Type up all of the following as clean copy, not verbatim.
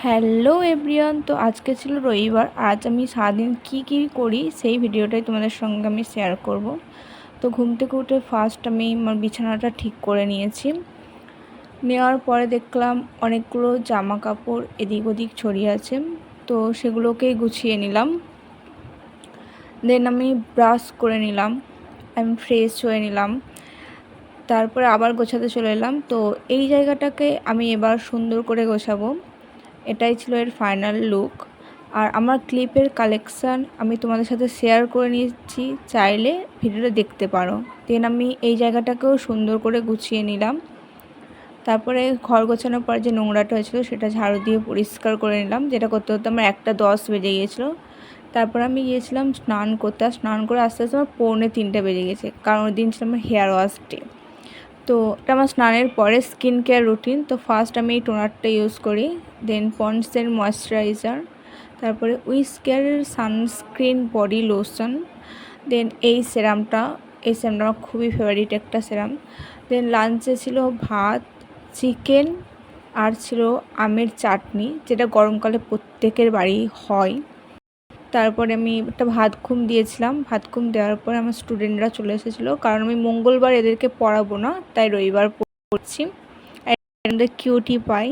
Hello everyone, তো আজকে ছিল রবিবার। আজ আমি সারাদিন কি করি সেই ভিডিওটাই তোমাদের সঙ্গে আমি শেয়ার করব। তো ঘুম থেকে উঠে ফার্স্ট আমি আমার বিছানাটা ঠিক করে নিয়েছি। নেওয়ার পরে দেখলাম অনেকগুলো জামা কাপড় এদিক ওদিক ছড়িয়ে আছে, তো সেগুলোকেই গুছিয়ে নিলাম। দেন আমি ব্রাশ করে নিলাম, আমি ফ্রেশ হয়ে নিলাম, তারপরে আবার গোছাতে চলে এলাম। তো এই জায়গাটাকে আমি এবার সুন্দর করে গোছাবো। এটাই ছিল এর ফাইনাল লুক। আর আমার ক্লিপের কালেকশান আমি তোমাদের সাথে শেয়ার করে নিয়েছি, চাইলে ভিডিওটা দেখতে পারো। দেন আমি এই জায়গাটাকেও সুন্দর করে গুছিয়ে নিলাম। তারপরে ঘর গোছানোর পর যে নোংরাটা হয়েছিল সেটা ঝাড়ু দিয়ে পরিষ্কার করে নিলাম, যেটা করতে করতে আমার 1:10 বেজে গিয়েছিলো। তারপর আমি গিয়েছিলাম স্নান করতে, আর স্নান করে আস্তে আস্তে আমার 2:45 বেজে গেছে, কারণ ওই দিন ছিল আমার হেয়ার ওয়াশ ডে। তো এটা আমার স্নানের পরে স্কিন কেয়ার রুটিন। তো ফার্স্ট আমি এই টোনারটা ইউজ করি, দেন পন্ডসের ময়েশ্চারাইজার, তারপরে উইশ কেয়ারের সানস্ক্রিন বডি লোশন, দেন এই সেরামটা আমার খুবই ফেভারিট একটা সেরাম। দেন লাঞ্চে ছিল ভাত, চিকেন, আর ছিল আমের চাটনি, যেটা গরমকালে প্রত্যেকের বাড়ি হয়। তারপরে আমি একটা ভাত ঘুম দিয়েছিলাম। ভাত ঘুম দেওয়ার পরে আমার স্টুডেন্টরা চলে এসেছিলো, কারণ আমি মঙ্গলবার এদেরকে পড়াবো না, তাই রবিবার পড়ছি। কিউটি পাই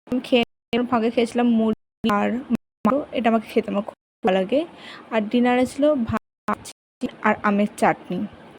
আমি খেয়ে ফাঁকে খেয়েছিলাম মুড়ি আর এটা আমাকে খেতে আমার খুব ভালো লাগে। আর ডিনারে ছিল ভাত আর আমের চাটনি।